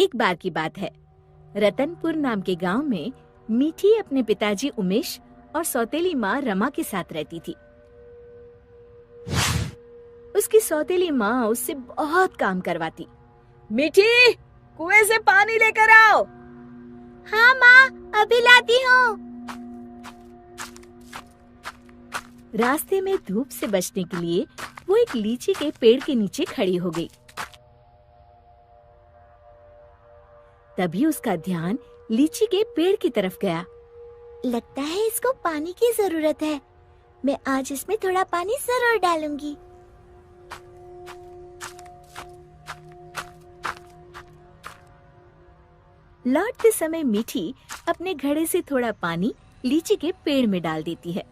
एक बार की बात है, रतनपुर नाम के गांव में मीठी अपने पिताजी उमेश और सौतेली माँ रमा के साथ रहती थी। उसकी सौतेली माँ उससे बहुत काम करवाती। मीठी, कुएं से पानी लेकर आओ। हाँ माँ, अभी लाती हूँ। रास्ते में धूप से बचने के लिए वो एक लीची के पेड़ के नीचे खड़ी हो गई। तभी उसका ध्यान लीची के पेड़ की तरफ गया। लगता है इसको पानी की जरूरत है। मैं आज इसमें थोड़ा पानी जरूर डालूंगी। लौटते समय मीठी अपने घड़े से थोड़ा पानी लीची के पेड़ में डाल देती है।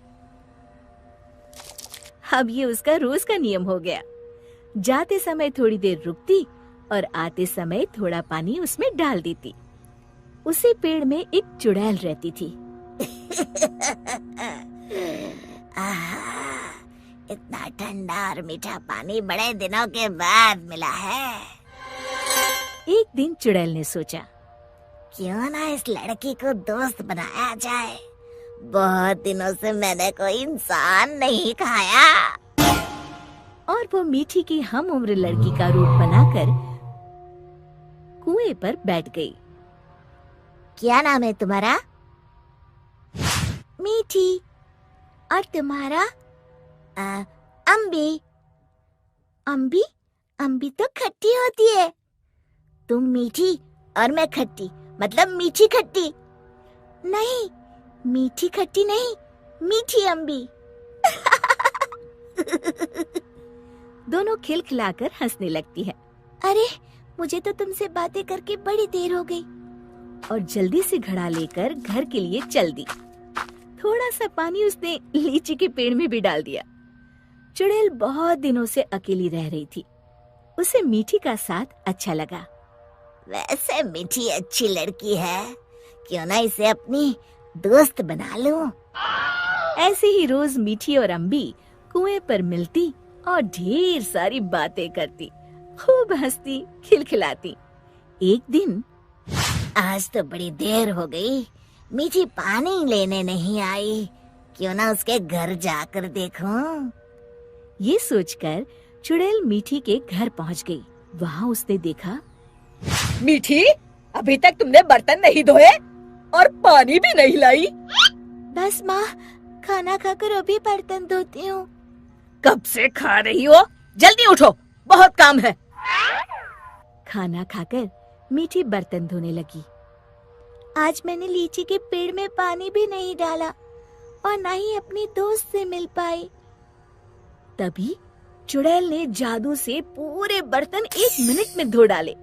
अब ये उसका रोज का नियम हो गया। जाते समय थोड़ी देर रुकती और आते समय थोड़ा पानी उसमें डाल देती। उसी पेड़ में एक चुड़ैल रहती थी। इतना ठंडा और मीठा पानी बड़े दिनों के बाद मिला है। एक दिन चुड़ैल ने सोचा, क्यों ना इस लड़की को दोस्त बनाया जाए। बहुत दिनों से मैंने कोई इंसान नहीं खाया। और वो मीठी की हम उम्र लड़की का रूप बनाकर कुएं पर बैठ गई। क्या नाम है तुम्हारा? मीठी। और तुम्हारा? अम्बी। अम्बी? अम्बी तो खट्टी होती है। तुम मीठी और मैं खट्टी, मतलब मीठी खट्टी। नहीं, मीठी खट्टी नहीं, मीठी अम्बी। दोनों खिलखिलाकर हंसने लगती है। अरे, मुझे तो तुमसे बातें करके बड़ी देर हो गई। और जल्दी से घड़ा लेकर घर के लिए चल दी। थोड़ा सा पानी उसने लीची के पेड़ में भी डाल दिया। चुड़ैल बहुत दिनों से अकेली रह रही थी। उसे मीठी का साथ अच्छा लगा। वैसे मीठी अच्छी लड़की है, क्यों ना इसे अपनी दोस्त बना लूं। ऐसे ही रोज मीठी और अम्बी कुएं पर मिलती और ढेर सारी बातें करती, खूब हंसती खिलखिलाती। एक दिन, आज तो बड़ी देर हो गई, मीठी पानी लेने नहीं आई। क्यों ना उसके घर जाकर देखूं। ये सोचकर चुड़ैल मीठी के घर पहुंच गई। वहाँ उसने देखा, मीठी, अभी तक तुमने बर्तन नहीं धोए और पानी भी नहीं लाई। बस माँ, खाना खाकर अभी बर्तन धोती हूँ। कब से खा रही हो? जल्दी उठो, बहुत काम है। खाना खाकर मीठी बर्तन धोने लगी। आज मैंने लीची के पेड़ में पानी भी नहीं डाला और न ही अपनी दोस्त से मिल पाई। तभी चुड़ैल ने जादू से पूरे बर्तन 1 मिनट में धो डाले।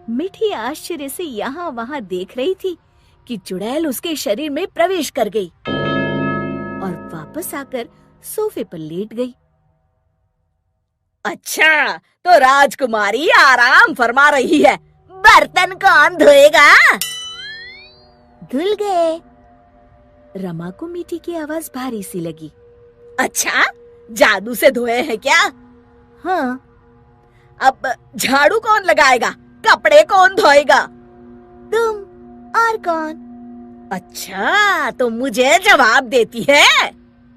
मीठी आश्चर्य से यहाँ वहाँ देख रही थी कि चुड़ैल उसके शरीर में प्रवेश कर गई और वापस आकर सोफे पर लेट गई। अच्छा, तो राजकुमारी आराम फरमा रही है। बर्तन कौन धोएगा? धुल गए। रमा को मीठी की आवाज भारी सी लगी। अच्छा, जादू से धोए हैं क्या? हाँ। अब झाड़ू कौन लगाएगा? कपड़े कौन धोएगा? तुम। और कौन? अच्छा, तो मुझे जवाब देती है।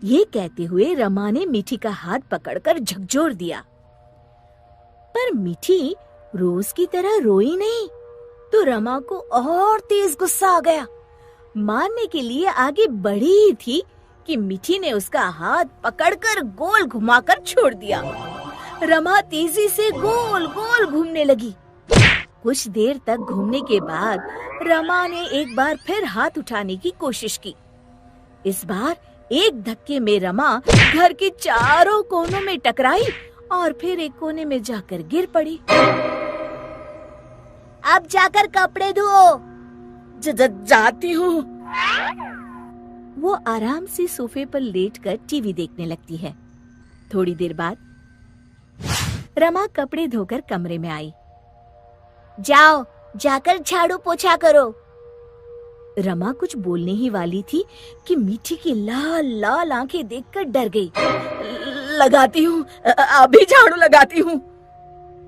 ये कहते हुए रमा ने मीठी का हाथ पकड़कर झकझोर दिया। पर मीठी रोज की तरह रोई नहीं, तो रमा को और तेज गुस्सा आ गया। मारने के लिए आगे बढ़ी ही थी कि मीठी ने उसका हाथ पकड़कर गोल घुमाकर छोड़ दिया। रमा तेजी से गोल गोल घूमने लगी। कुछ देर तक घूमने के बाद रमा ने एक बार फिर हाथ उठाने की कोशिश की। इस बार एक धक्के में रमा घर के चारों कोनों में टकराई और फिर एक कोने में जाकर गिर पड़ी। अब जाकर कपड़े धो। जाती हूँ। वो आराम से सोफे पर लेटकर टीवी देखने लगती है। थोड़ी देर बाद रमा कपड़े धोकर कमरे में आई। जाओ, जाकर झाड़ू पोछा करो। रमा कुछ बोलने ही वाली थी कि मीठी की लाल लाल आंखें देखकर डर गई। लगाती हूँ, अभी झाड़ू लगाती हूँ।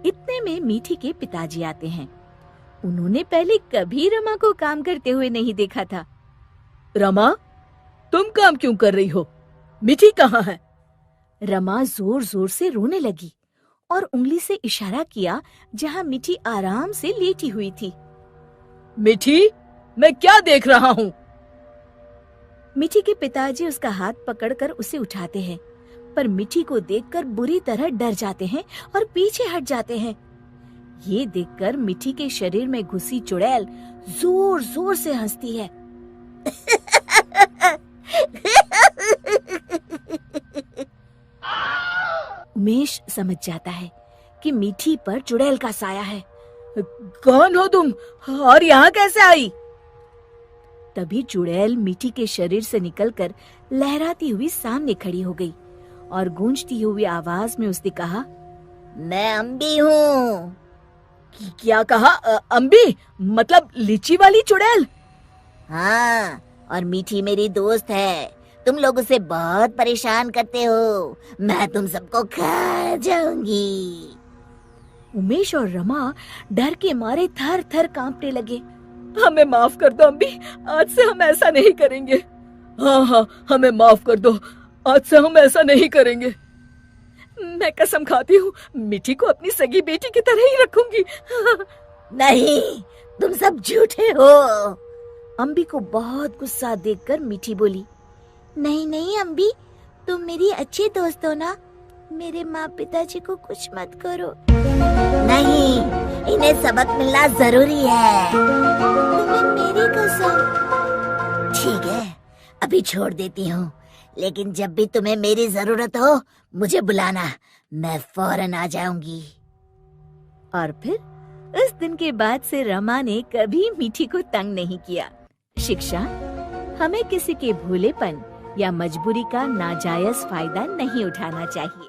इतने में मीठी के पिताजी आते हैं। उन्होंने पहले कभी रमा को काम करते हुए नहीं देखा था। रमा, तुम काम क्यों कर रही हो? मीठी कहाँ है? रमा जोर जोर से रोने लगी और उंगली से इशारा किया जहाँ मीठी आराम से लेटी हुई थी। मीठी, मैं क्या देख रहा हूँ? मीठी के पिताजी उसका हाथ पकड़कर उसे उठाते हैं, पर मीठी को देखकर बुरी तरह डर जाते हैं और पीछे हट जाते हैं। ये देखकर मीठी के शरीर में घुसी चुड़ैल जोर जोर से हंसती है। उमेश समझ जाता है कि मीठी पर चुड़ैल का साया है। कौन हो तुम और यहाँ कैसे आई? तभी चुड़ैल मीठी के शरीर से निकलकर लहराती हुई सामने खड़ी हो गई और गूंजती हुई आवाज में उसने कहा, मैं अम्बी हूँ। क्या कहा? अम्बी मतलब लीची वाली चुड़ैल? हाँ, और मीठी मेरी दोस्त है। तुम लोग उसे बहुत परेशान करते हो। मैं तुम सबको खा जाऊंगी। उमेश और रमा डर के मारे थर थर कांपने लगे। हमें माफ कर दो अम्बी, आज से हम ऐसा नहीं करेंगे। हाँ हाँ, हमें माफ कर दो, आज से हम ऐसा नहीं करेंगे। मैं कसम खाती हूँ मीठी को अपनी सगी बेटी की तरह ही रखूंगी। नहीं, तुम सब झूठे हो। अम्बी को बहुत गुस्सा देखकर मीठी बोली, नहीं नहीं अम्बी, तुम मेरी अच्छी दोस्त हो ना। मेरे माँ पिताजी को कुछ मत करो। नहीं, इन्हें सबक मिलना जरूरी है। तुम्हें मेरी कसम। ठीक है, अभी छोड़ देती हूँ, लेकिन जब भी तुम्हें मेरी जरूरत हो मुझे बुलाना, मैं फौरन आ जाऊंगी। और फिर उस दिन के बाद से रमा ने कभी मीठी को तंग नहीं किया। शिक्षा: हमें किसी के भोलेपन या मजबूरी का नाजायज फायदा नहीं उठाना चाहिए।